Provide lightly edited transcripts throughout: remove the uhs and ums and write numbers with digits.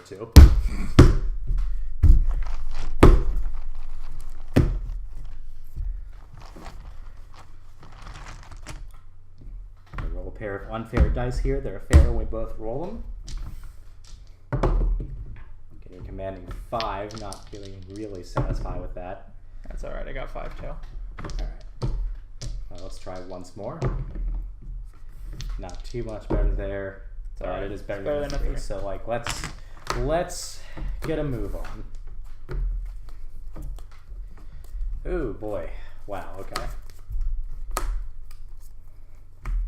too. I roll a pair of unfair dice here. They're fair when we both roll them. Getting commanding 5, not feeling really satisfied with that. That's alright, I got 5 too. Alright. Well, let's try once more. Not too much better there. But Right. it is better than 3. So like let's get a move on. Ooh boy. Wow, okay.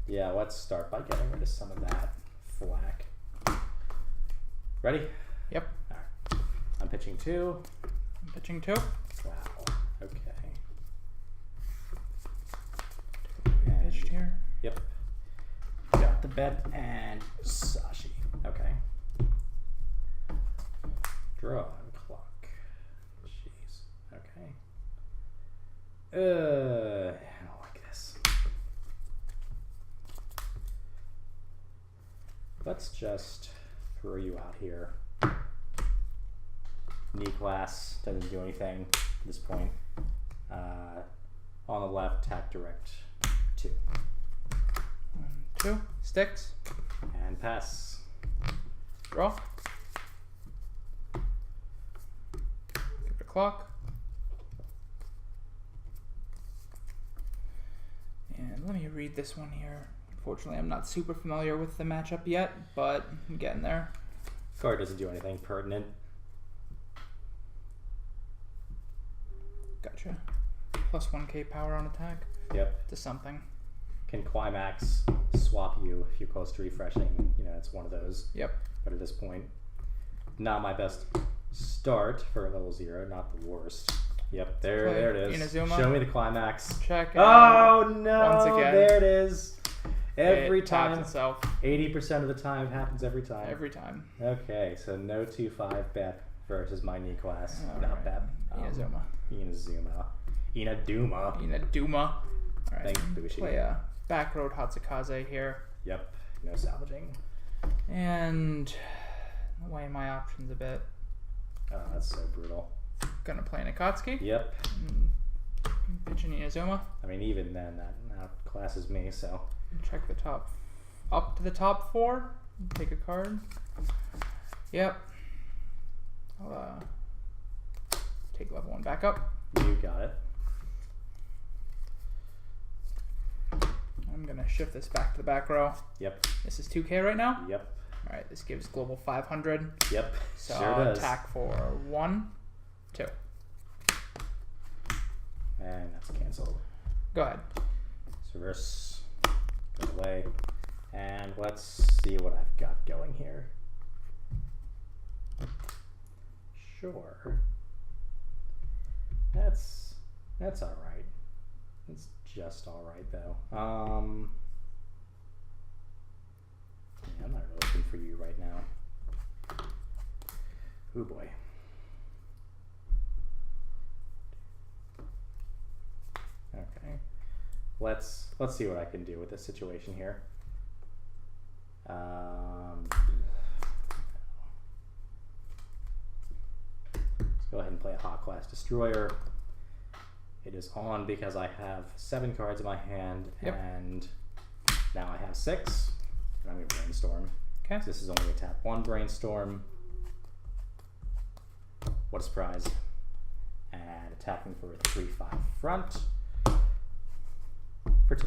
Yeah, let's start by getting rid of some of that flack. Ready? Yep. Alright. I'm pitching 2. I'm pitching 2. Wow. Okay. Pitched here. Yep. Got the bet and Sashi. Okay. Draw on clock. Jeez. Okay. I don't like this. Let's just throw you out here. Knee class doesn't do anything at this point. On the left, tack direct 2. 1, 2. Sticks. And pass. Draw. Give it a clock. And let me read this one here. Unfortunately, I'm not super familiar with the matchup yet, but I'm getting there. Card doesn't do anything pertinent. Gotcha. Plus 1k power on attack. Yep. To something. Can climax swap you if you're close to refreshing. You know, it's one of those. Yep. But at this point, not my best start for level 0. Not the worst. Yep, there it is. Inazuma. Show me the climax. Check. Oh no! Once again, there it is. Every it time. taps itself. 80% of the time, it happens every time. Every time. Okay, so no 2/5 bet versus my knee class. All Not right. bet. Inazuma. Inaduma. Inaduma. Alright. Thank Bushi. Play a back road Hatsukaze here. Yep. No salvaging. And weigh my options a bit. Oh, that's so brutal. Gonna play an Akatsuki. Yep. Pitching Inazuma. I mean, even then, that outclasses me, so. Check the top. Up to the top 4. Take a card. Yep. I'll take level 1 back up. You got it. I'm gonna shift this back to the back row. Yep. This is 2k right now. Yep. Alright, this gives global 500. Yep. So sure I'll does. attack for 1, 2. And that's canceled. Go ahead. So reverse. Go away. And let's see what I've got going here. Sure. That's all right. It's just all right though. Yeah, I'm not really looking for you right now. Oh boy. Okay. Let's see what I can do with this situation here. Let's go ahead and play a hot class destroyer. It is on because I have 7 cards in my hand, and now I have 6. And I'm going to brainstorm. Okay. So this is only a tap 1 brainstorm. What a surprise. And attacking for a 3/5 front. For 2.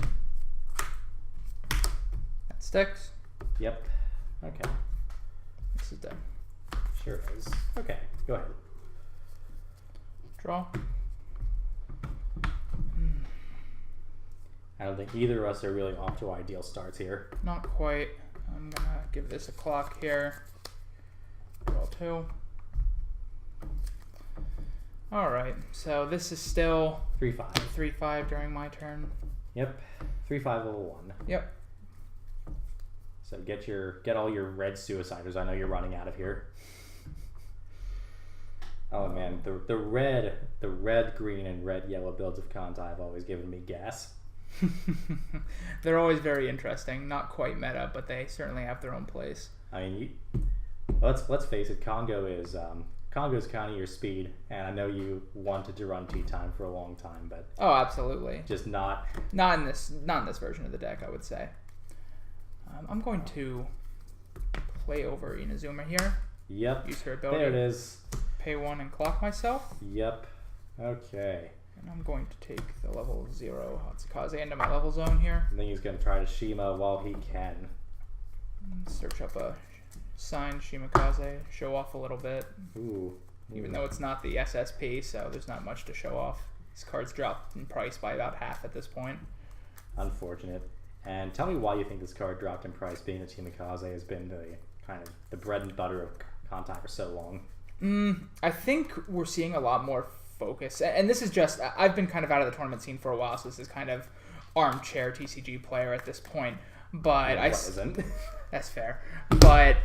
That sticks. Yep. Okay. This is dead. Sure is. Okay. Go ahead. Draw. I don't think either of us are really off to ideal starts here. Not quite. I'm gonna give this a clock here. Draw 2. Alright, so this is still 3/5. 3/5 during my turn. Yep. 3/5 level 1. Yep. So get all your red suiciders. I know you're running out of here. Oh man, the red, green, and red, yellow builds of Kantai have always given me gas. They're always very interesting. Not quite meta, but they certainly have their own place. I mean, Let's face it, Congo's kind of your speed, and I know you wanted to run T-Time for a long time, but Oh, absolutely. just not Not in this version of the deck, I would say. I'm going to play over Inazuma here. Yep. Use her ability. There it is. Pay 1 and clock myself. Yep. Okay. And I'm going to take the level 0 Hatsukage into my level zone here. I think he's going to try to Shima while he can. Search up a signed Shimakaze, show off a little bit. Ooh. Even though it's not the SSP, so there's not much to show off. This card's dropped in price by about half at this point. Unfortunate. And tell me why you think this card dropped in price, being that Shimakaze has been the kind of the bread and butter of Kantai for so long. I think we're seeing a lot more focus, and this is just, I've been kind of out of the tournament scene for a while, so this is kind of armchair TCG player at this point. But Isn't. That's fair. But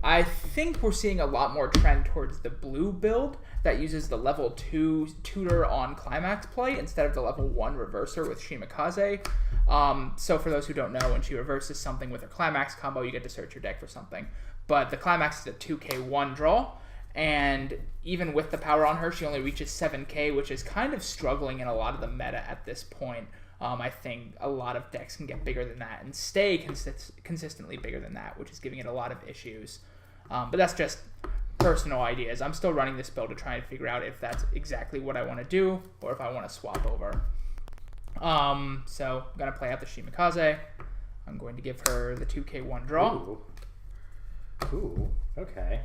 I think we're seeing a lot more trend towards the blue build that uses the level 2 tutor on climax play instead of the level 1 reverser with Shimakaze. So for those who don't know, when she reverses something with her climax combo, you get to search your deck for something. But the climax is a 2k1 draw, and even with the power on her, she only reaches 7k, which is kind of struggling in a lot of the meta at this point. I think a lot of decks can get bigger than that and stay consistently bigger than that, which is giving it a lot of issues. But that's just personal ideas. I'm still running this build to try and figure out if that's exactly what I want to do or if I want to swap over. So I'm going to play out the Shimakaze. I'm going to give her the 2k1 draw. Ooh. Okay.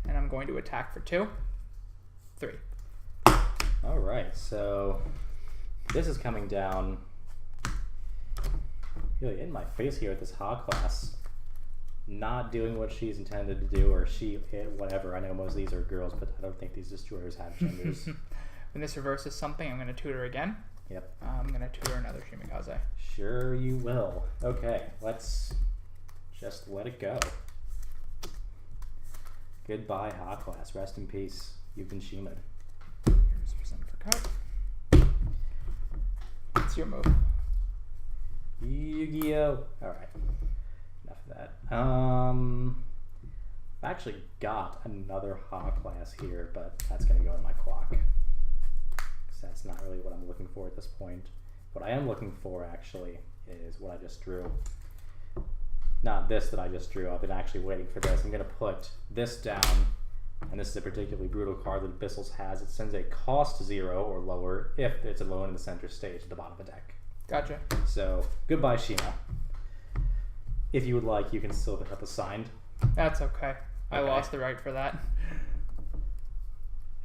And I'm going to attack for 2. 3. All right. So this is coming down really in my face here with this hog class. Not doing what she's intended to do, or whatever. I know most of these are girls, but I don't think these destroyers have genders. When this reverses something, I'm going to tutor again. Yep. I'm going to tutor another Shimakaze. Sure you will. Okay, let's just let it go. Goodbye, hot class. Rest in peace. You've been Shima'd. Here's percent for cut. What's your move? Yu-Gi-Oh! Alright. Enough of that. I've actually got another hot class here, but that's going to go in my clock. Because that's not really what I'm looking for at this point. What I am looking for, actually, is what I just drew. Not this that I just drew. I've been actually waiting for this. I'm going to put this down, and this is a particularly brutal card that Abyssal has. It sends a cost 0 or lower if it's alone in the center stage at the bottom of the deck. Gotcha. So, goodbye, Shima. If you would like, you can still pick up a signed. That's okay. I Okay. lost the right for that.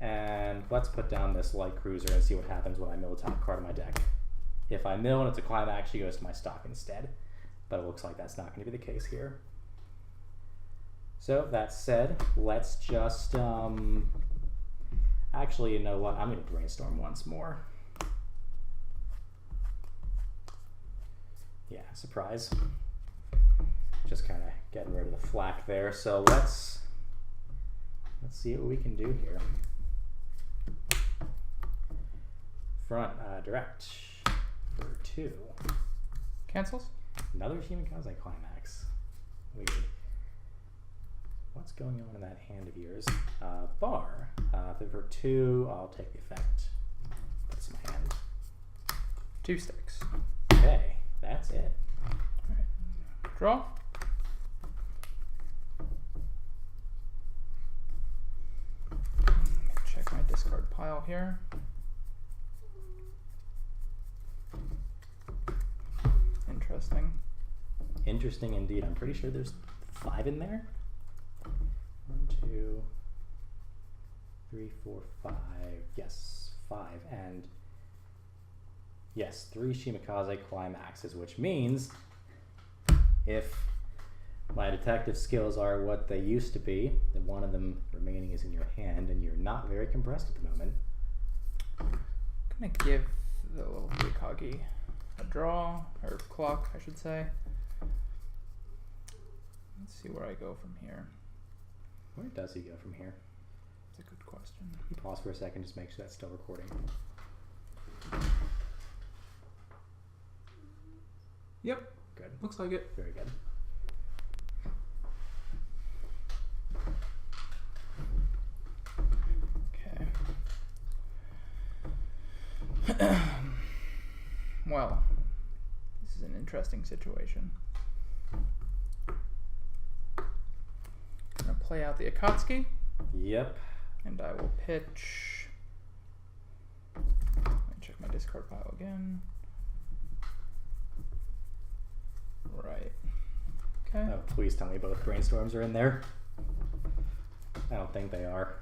And let's put down this light cruiser and see what happens when I mill the top card of my deck. If I mill and it's a climax, she goes to my stock instead. But it looks like that's not going to be the case here. So, that said, let's just, actually, you know what? I'm going to brainstorm once more. Yeah, surprise. Just kind of getting rid of the flack there. So let's see what we can do here. Front direct for 2. Cancels? Another Shimakaze climax. Weird. What's going on in that hand of yours? Bar. For 2, I'll take the effect. Put some hand. 2 sticks. Okay, that's it. Alright. Draw. Check my discard pile here. Interesting. Interesting indeed. I'm pretty sure there's 5 in there. 1, 2, 3, 4, 5. Yes, 5. And yes, 3 Shimakaze climaxes, which means if my detective skills are what they used to be, then one of them remaining is in your hand, and you're not very compressed at the moment. I'm gonna give the little Hikage a draw, or clock, I should say. Let's see where I go from here. Where does he go from here? That's a good question. You pause for a second, just make sure that's still recording. Yep, Good. looks like it. Very good. Well, this is an interesting situation. I'm going to play out the Akatsuki. Yep. And I will pitch. Let me check my discard pile again. Right. Okay. Oh, please tell me both brainstorms are in there. I don't think they are.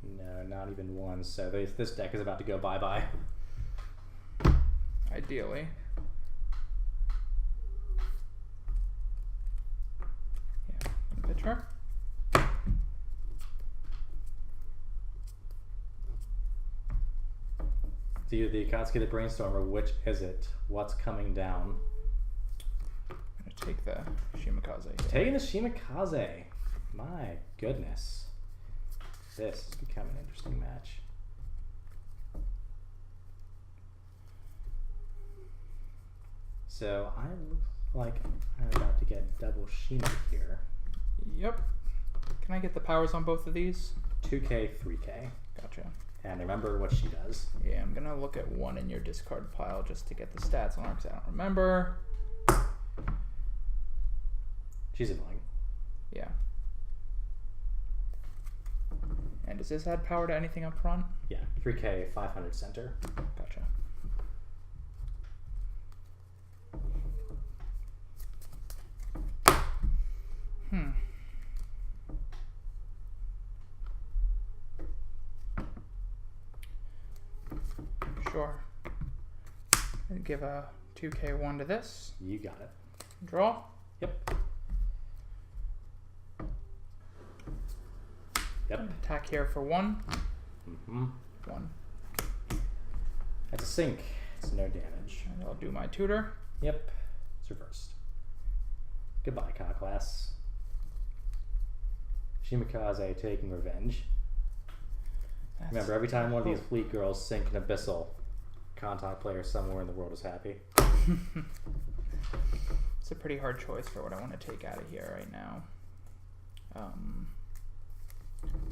No, not even one. So this deck is about to go bye-bye. Ideally. Yeah, pitch her. So you the Akatsuki, the Brainstormer, which is it? What's coming down? I'm going to take the Shimakaze. Here. Taking the Shimakaze. My goodness. This has become an interesting match. So I look like I'm about to get double Shima here. Yep. Can I get the powers on both of these? 2K, 3K. Gotcha. And remember what she does. Yeah, I'm going to look at one in your discard pile just to get the stats on her because I don't remember. She's annoying. Yeah. And does this add power to anything up front? Yeah, 3K, 500 center. Gotcha. Sure. I'd give a 2K1 to this. You got it. Draw. Yep. Yep. Attack here for 1. Mm-hmm. 1. That's a sink. It's no damage. And I'll do my tutor. Yep. It's reversed. Goodbye, Class. Shimakaze taking revenge. Remember, every time one of these fleet girls sink an Abyssal, Kantai player somewhere in the world is happy. It's a pretty hard choice for what I want to take out of here right now. I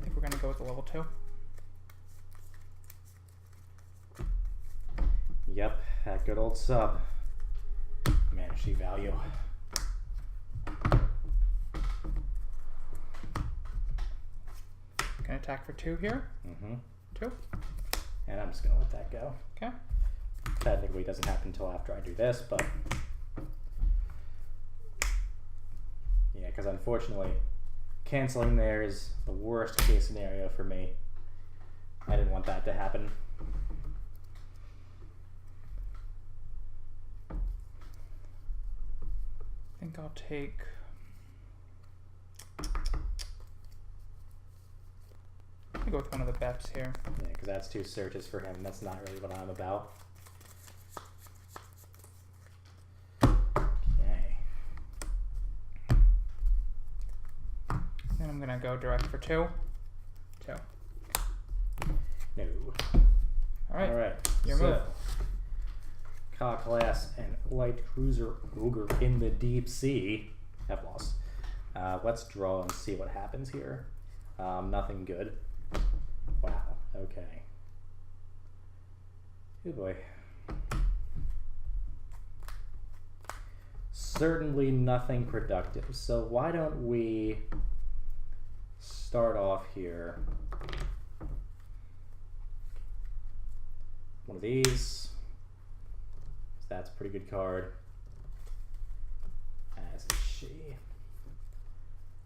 think we're going to go with the level 2. Yep, that good old sub. Managed value. Gonna attack for 2 here. Mm-hmm. 2. And I'm just gonna let that go. Okay. Technically it doesn't happen until after I do this, but yeah, because unfortunately canceling there is the worst case scenario for me. I didn't want that to happen. I think I'll take... I'll go with one of the Beps here. Yeah, because that's 2 searches for him, and that's not really what I'm about. Okay. Then I'm gonna go direct for 2. 2. No. Alright. Alright. Your move. Class and Light Cruiser Ogre in the deep sea. Have lost. Let's draw and see what happens here. Nothing good. Wow. Okay. Oh boy. Certainly nothing productive. So why don't we start off here? One of these. That's a pretty good card. As is she.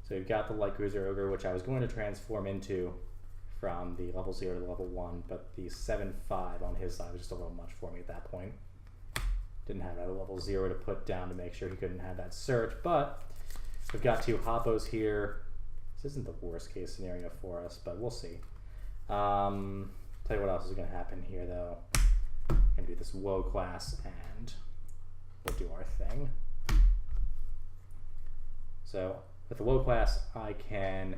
So we've got the Light Cruiser Ogre, which I was going to transform into from the level 0 to level 1, but the 7/5 on his side was just a little much for me at that point. Didn't have a level 0 to put down to make sure he couldn't have that search, but we've got 2 Hoppos here. This isn't the worst case scenario for us, but we'll see. Tell you what else is going to happen here, though. I'm going to do this Woe class, and we'll do our thing. So with the Woe class, I can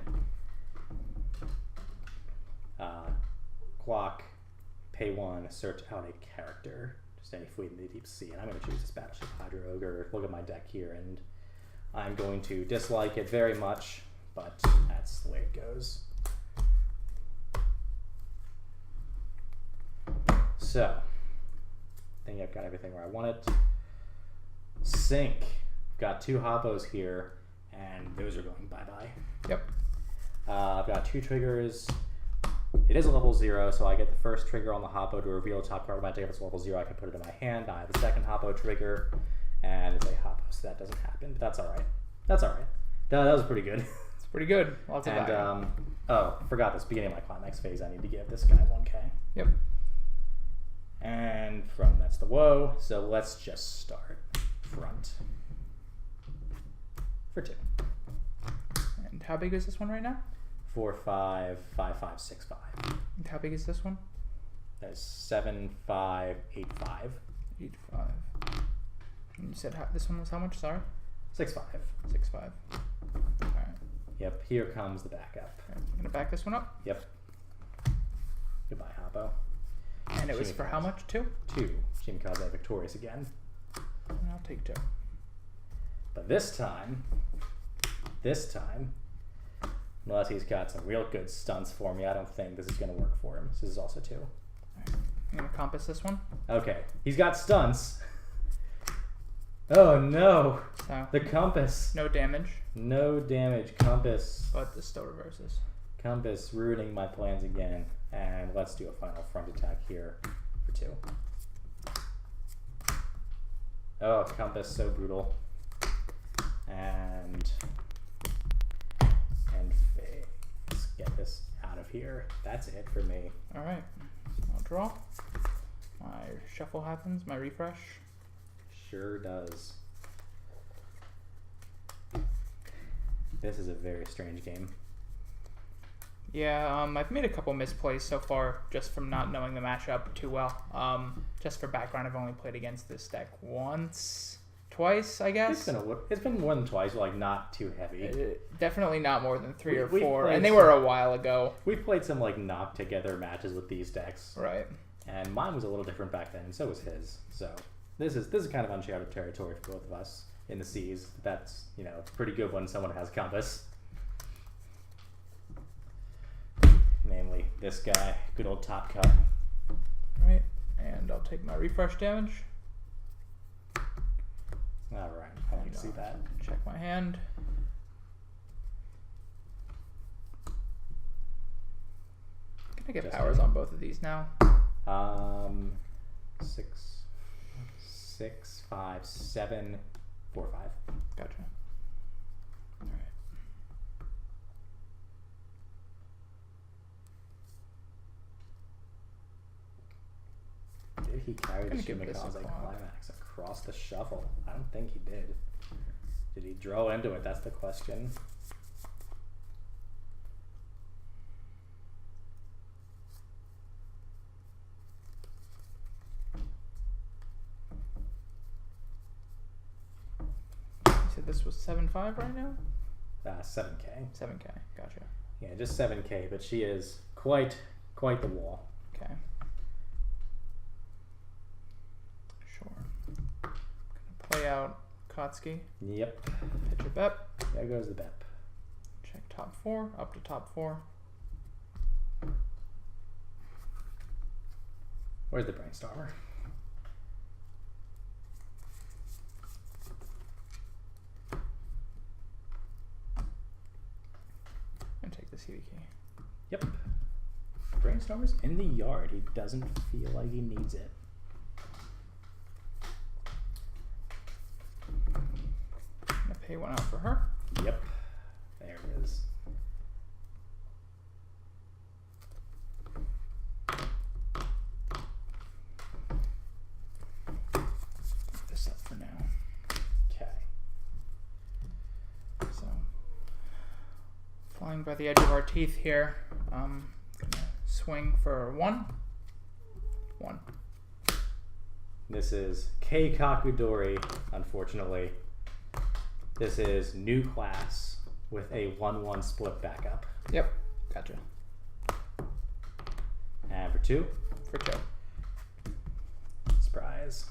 clock, pay 1, search out a character, just any fleet in the deep sea, and I'm going to choose this Battleship Hydra Ogre. Look at my deck here, and I'm going to dislike it very much, but that's the way it goes. So, I think I've got everything where I want it. Sync. Got 2 Hoppos here, and those are going bye-bye. Yep. I've got 2 triggers. It is a level 0, so I get the first trigger on the Hoppo to reveal a top card of my deck. If it's level 0, I can put it in my hand. I have the second Hoppo trigger, and it's a Hoppo, so that doesn't happen, but that's alright. That's alright. That was pretty good. It's pretty good. Lots of value. Oh, forgot this. Beginning of my climax phase, I need to give this guy 1k. Yep. And that's the woe, so let's just start front for 2. And how big is this one right now? 4, 5, 5, 5, 6, 5. And how big is this one? That's 7, 5, 8, 5. 8, 5. And you said this one was how much? Sorry? 6, 5. 6, 5. Alright. Yep, here comes the backup. Okay, I'm gonna back this one up. Yep. Goodbye, Hoppo. And it was for how much? 2? 2. Shimikaze victorious again. And I'll take 2. But this time, unless he's got some real good stunts for me, I don't think this is going to work for him. This is also 2. Alright. I'm gonna compass this one. Okay, he's got stunts. Oh no! So The compass. no damage, No damage. Compass. but this still reverses. Compass ruining my plans again. And let's do a final front attack here for 2. Oh, compass, so brutal. And phase. Let's get this out of here. That's it for me. Alright. I'll draw. My shuffle happens, my refresh. Sure does. This is a very strange game. Yeah, I've made a couple misplays so far just from not knowing the matchup too well. Just for background, I've only played against this deck twice, I guess. It's been more than twice, but like not too heavy. Definitely not more than 3 or We've 4, played and they were a while ago. We've played some like knocked together matches with these decks. Right. And mine was a little different back then, and so was his. So this is kind of uncharted territory for both of us in the seas. That's, pretty good when someone has compass. Namely, this guy, good old top cut. Right, and I'll take my refresh damage. All right, I want to see that. Check my hand. Can I get Just powers on both of these now? 6, 5, 7, 4, 5. Gotcha. All right. Did he carry the Gonna give this a Shimikaze clock. climax across the shuffle? I don't think he did. Did he draw into it? That's the question. You said this was 7-5 right now? 7k. 7K. Gotcha. Yeah, just 7k, but she is quite the wall. Okay. Sure. Gonna play out Kotsky. Yep. Pitch a bet. There goes the BEP. Check top 4. Up to top 4. Where's the brainstormer? And take the CV key. Yep. Brainstormer's in the yard. He doesn't feel like he needs it. Gonna pay 1 out for her. Yep. There it is. Put this up for now. Okay. So, flying by the edge of our teeth here. Gonna swing for 1. 1. This is Kei Kakudori, unfortunately. This is new class with a 1-1 split backup. Yep. Gotcha. And for 2, For 2. surprise.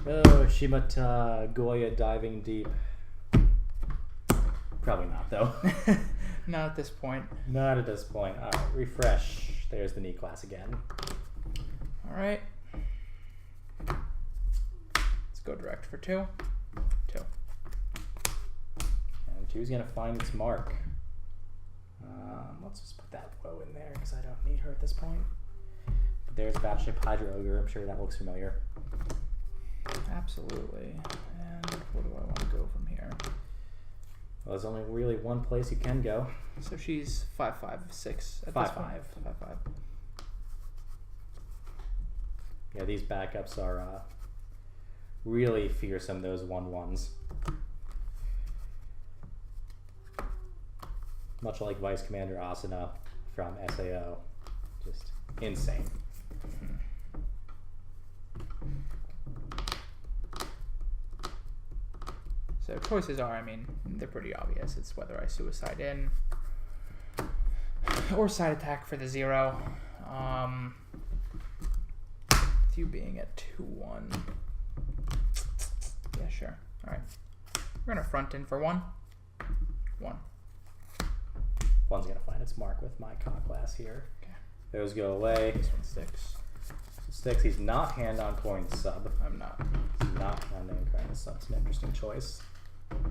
Oh, Shimata Goya diving deep. Probably not, though. Not at this point. Not at this point. Alright, refresh. There's the knee class again. Alright. Let's go direct for 2. 2. And 2's going to find its mark. Let's just put that woe in there because I don't need her at this point. But there's Battleship Hydra Ogre. I'm sure that looks familiar. Absolutely. And where do I want to go from here? Well, there's only really one place you can go. So she's 5/5/6 at 5/5. this point. 5/5. Yeah, these backups are really fearsome, those 1/1s. Much like Vice Commander Asuna from SAO. Just insane. So choices are, I mean, they're pretty obvious. It's whether I suicide in or side attack for the 0. With you being at 2/1. Yeah, sure. Alright. We're going to front in for 1. 1. 1's going to find its mark with my class here. Okay. Those go away. This one sticks. Sticks. He's not hand on coin sub. I'm not. He's not hand on coin sub. It's an interesting choice.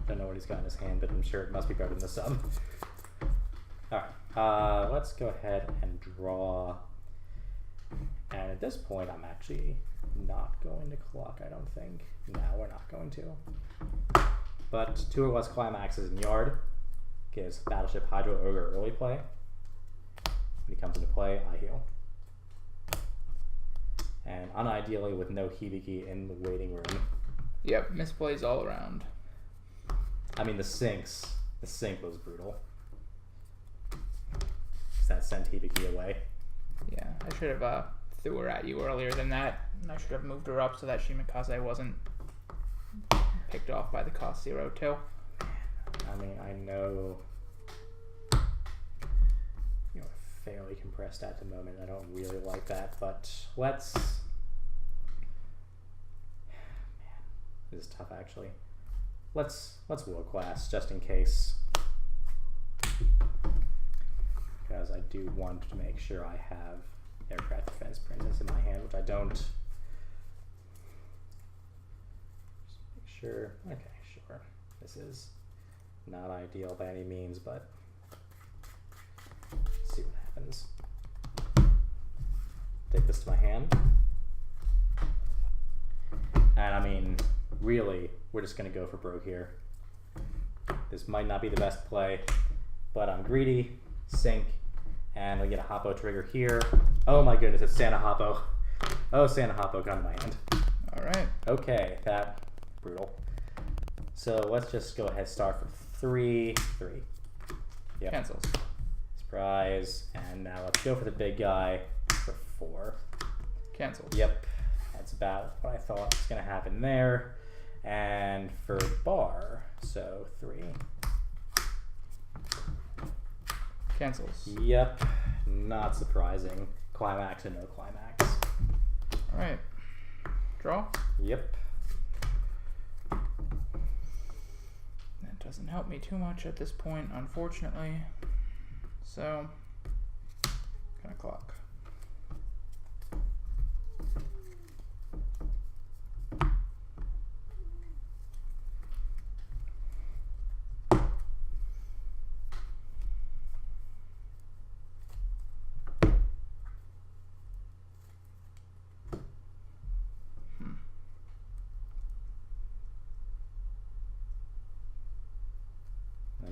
Don't know what he's got in his hand, but I'm sure it must be better than the sub. Alright, let's go ahead and draw. And at this point, I'm actually not going to clock, I don't think. No, we're not going to. But 2 or less climaxes in yard gives Battleship Hydra Ogre early play. When he comes into play, I heal. And unideally with no Hibiki in the waiting room. Yep, misplays all around. I mean, the sink was brutal. That sent Hibiki away. Yeah, I should have threw her at you earlier than that. And I should have moved her up so that Shimakaze wasn't picked off by the cost 0 too. I mean, I know you're fairly compressed at the moment. I don't really like that, but let's... Man, this is tough actually. Let's world class just in case. Because I do want to make sure I have Aircraft Defense Princess in my hand, which I don't. Just make sure. Okay, sure. This is not ideal by any means, but let's see what happens. Take this to my hand. And I mean, really, we're just going to go for broke here. This might not be the best play, but I'm greedy. Sink, and we get a Hoppo trigger here. Oh my goodness, it's Santa Hoppo. Oh, Santa Hoppo, come to my hand. Alright. Okay, that brutal. So let's just go ahead, start for 3. Yep. Cancels. Surprise. And now let's go for the big guy for 4. Cancels. Yep, that's about what I thought was going to happen there. And for bar, so 3. Cancels. Yep, not surprising. Climax and no climax. Alright. Draw. Yep. That doesn't help me too much at this point, unfortunately. So, gonna clock.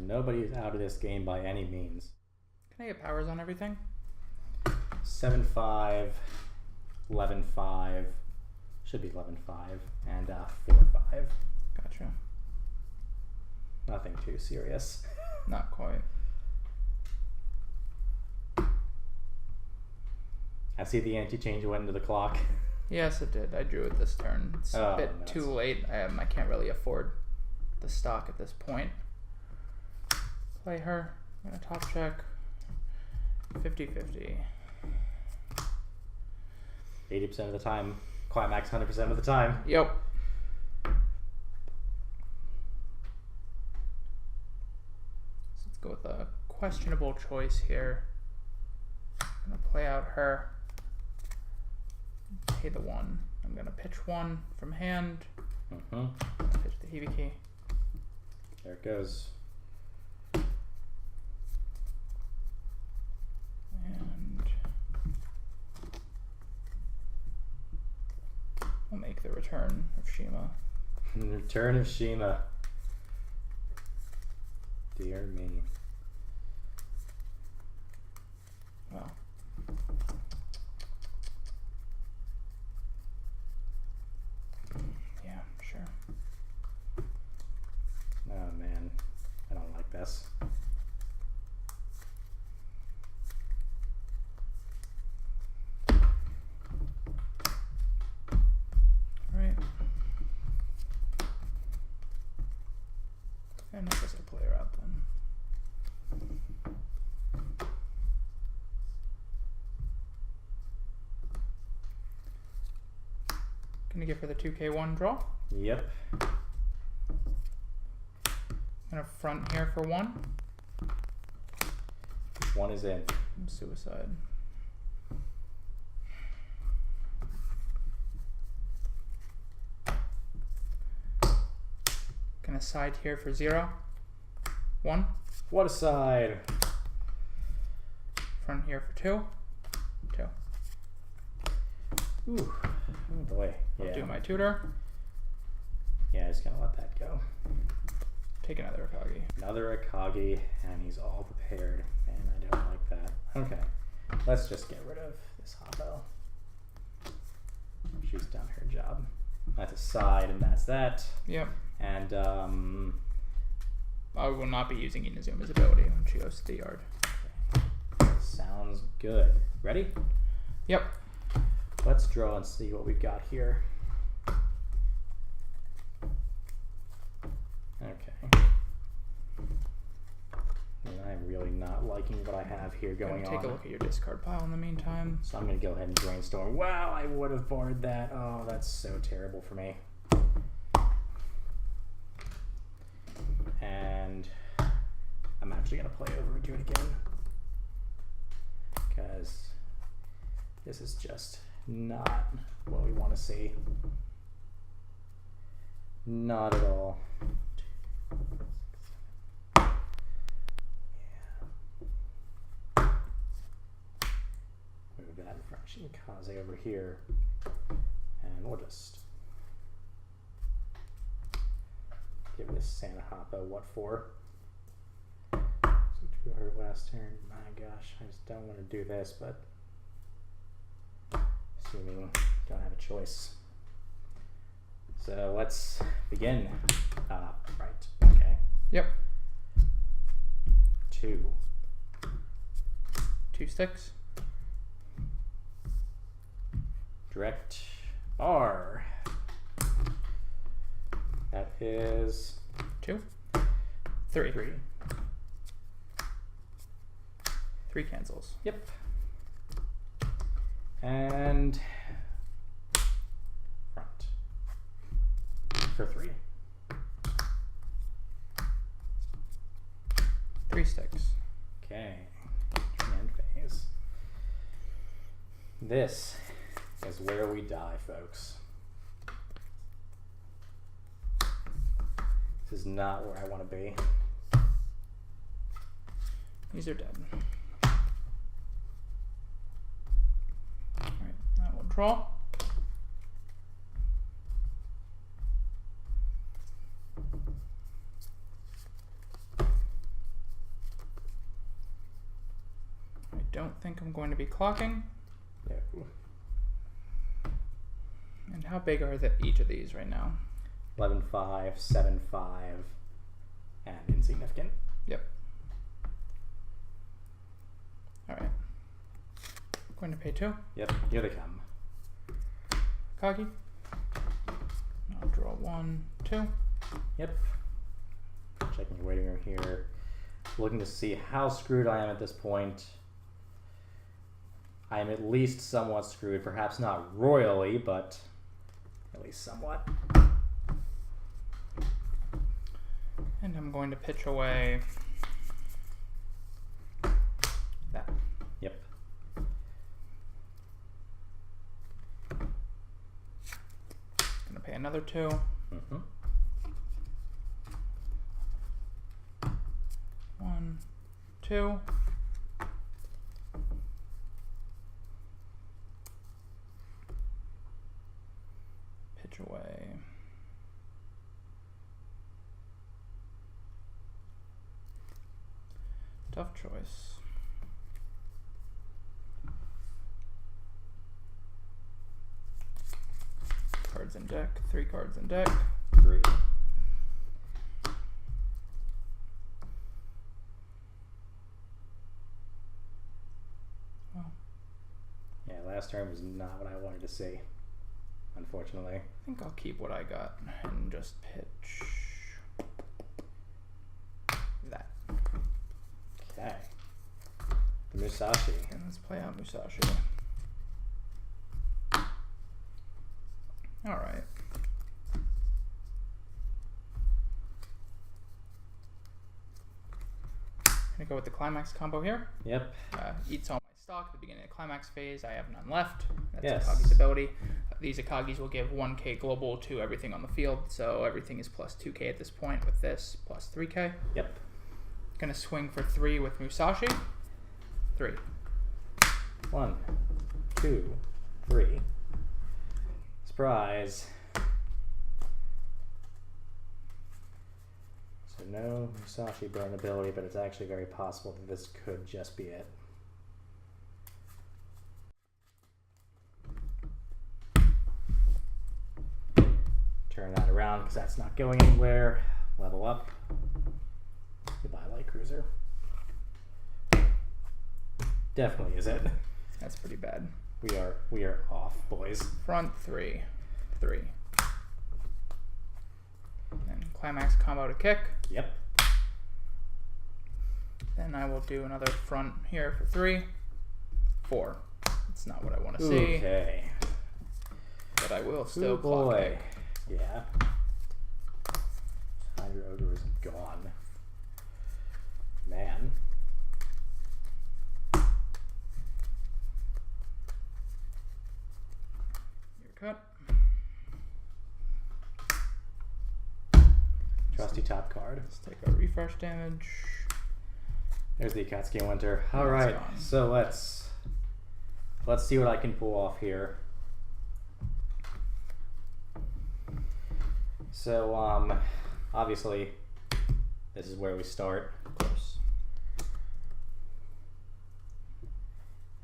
Nobody's out of this game by any means. Can I get powers on everything? 7-5, 11-5, should be 11-5, and 4-5. Gotcha. Nothing too serious. Not quite. I see the anti-change went into the clock. Yes, it did. I drew it this turn. It's a bit nuts. too late. I can't really afford the stock at this point. Play her. I'm gonna top check. 50-50. 80% of the time. Climax 100% of the time. Yep. go with a questionable choice here. I'm gonna play out her. Pay the 1. I'm gonna pitch 1 from hand. Pitch the Hibiki. There it goes. And I'll make the return of Shima. Return of Shima. Dear me. Well. Yeah, sure. Oh man, I don't like this. Alright. And I guess I'll play her out then. Gonna give her the 2k1 draw. Yep. Gonna front here for 1. 1 is in. Suicide. Gonna side here for 0. 1. What a side. Front here for 2. 2. Ooh. Oh boy. I'll Yeah. do my tutor. Yeah, just gonna let that go. Take another Akagi. Another Akagi, and he's all prepared. And I don't like that. Okay. Let's just get rid of this Hoppo. She's done her job. That's a side, and that's that. Yep. And I will not be using Inazuma's ability when she goes to the yard. sounds good. Ready? Yep. Let's draw and see what we've got here. Okay. And I'm really not liking what I have here going on. Take a look at your discard pile in the meantime. So I'm going to go ahead and brainstorm. Wow, I would have boarded that. Oh, that's so terrible for me. And I'm actually going to play over and do it again. Because this is just not what we want to see. Not at all. Move that in front of Shinkaze over here. And we'll just give this Santa Hoppo what for. So to her last turn. My gosh, I just don't want to do this, but assuming don't have a choice. So let's begin. Right. Okay. Yep. 2. 2 sticks. Direct bar. That is 2. 3. 3. 3 cancels. Yep. And front for 3. 3 sticks. Okay. Command phase. This is where we die, folks. This is not where I want to be. These are dead. Alright, I will draw. I don't think I'm going to be clocking. No. And how big are each of these right now? 11.5, 7.5, and insignificant. Yep. Alright. Going to pay 2. Yep, here they come. Kagi. I'll draw 1, 2. Yep. Checking your waiting room here. Looking to see how screwed I am at this point. I am at least somewhat screwed. Perhaps not royally, but at least somewhat. And I'm going to pitch away Okay, another 2. Mm-hmm. 1, 2. Pitch away. Tough choice. Cards in deck. 3 cards in deck. 3. Oh. Yeah, last turn was not what I wanted to see, unfortunately. I think I'll keep what I got and just pitch that. Okay. The Musashi. And let's play out Musashi. All right. Gonna go with the climax combo here. Yep. Eats all my stock at the beginning of the climax phase. I have none left. That's Yes. Akagi's ability. These Akagis will give 1k global to everything on the field, so everything is plus 2k at this point with this, plus 3k. Yep. Gonna swing for 3 with Musashi. 3. 1, 2, 3. Surprise. So no Musashi burn ability, but it's actually very possible that this could just be it. Turn that around because that's not going anywhere. Level up. Goodbye, light cruiser. Definitely is it. That's pretty bad. We are off, boys. Front 3. 3. And climax combo to kick. Yep. Then I will do another front here for 3. 4. That's not what I want to see. Okay. But I will still Ooh, clock boy. kick. Yeah. Hydra Ogre is gone. Man. Your cut. Trusty top card. Let's take our refresh damage. There's the Akatsuki Winter. All That's right, gone. so let's see what I can pull off here. So obviously this is where we start. Of course.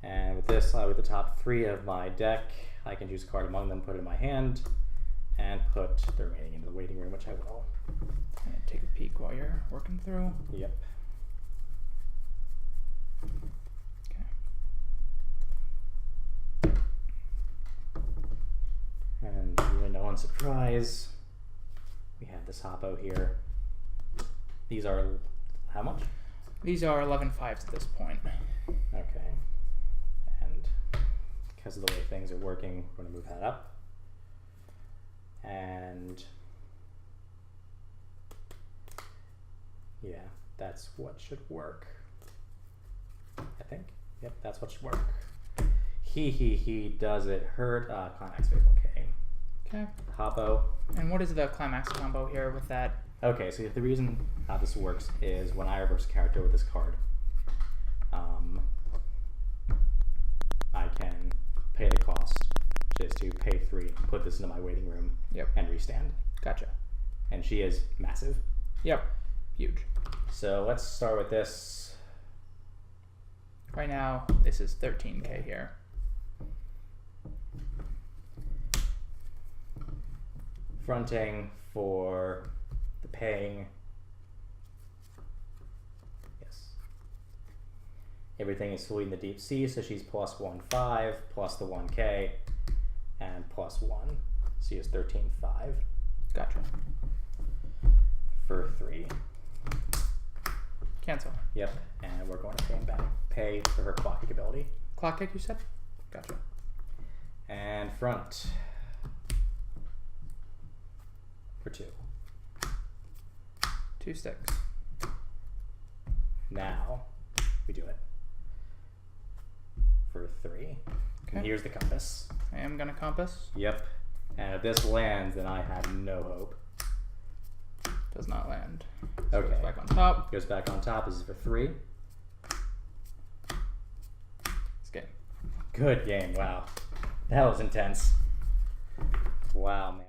And with this, with the top 3 of my deck, I can choose a card among them, put it in my hand, and put the remaining into the waiting room, which I will. And take a peek while you're working through. Yep. Okay. And even no one's surprise, we have this Hoppo here. These are how much? These are 11.5s at this point. Okay. And because of the way things are working, we're going to move that up. And yeah, that's what should work. I think. Yep, that's what should work. He does it hurt climax phase 1k. Okay. Hoppo. And what is the climax combo here with that? Okay, so the reason how this works is when I reverse a character with this card, I can pay the cost, which is to pay 3, put this into my waiting room, Yep. and restand. Gotcha. And she is massive. Yep. Huge. So let's start with this. Right now, this is 13k here. Fronting for the paying. Yes. Everything is fully in the deep sea, so she's plus 1.5, plus the 1k, and plus 1. She is 13.5 Gotcha. for 3. Cancel. Yep, and we're going to pay for her clock kick ability. Clock kick, you said? Gotcha. And front for 2. 2 sticks. Now we do it for 3. Okay. And here's the compass. I am gonna compass. Yep. And if this lands, then I have no hope. Does not land. Okay. Goes back on top. Goes back on top. This is for 3. This game. Good game. Wow. That was intense. Wow, man.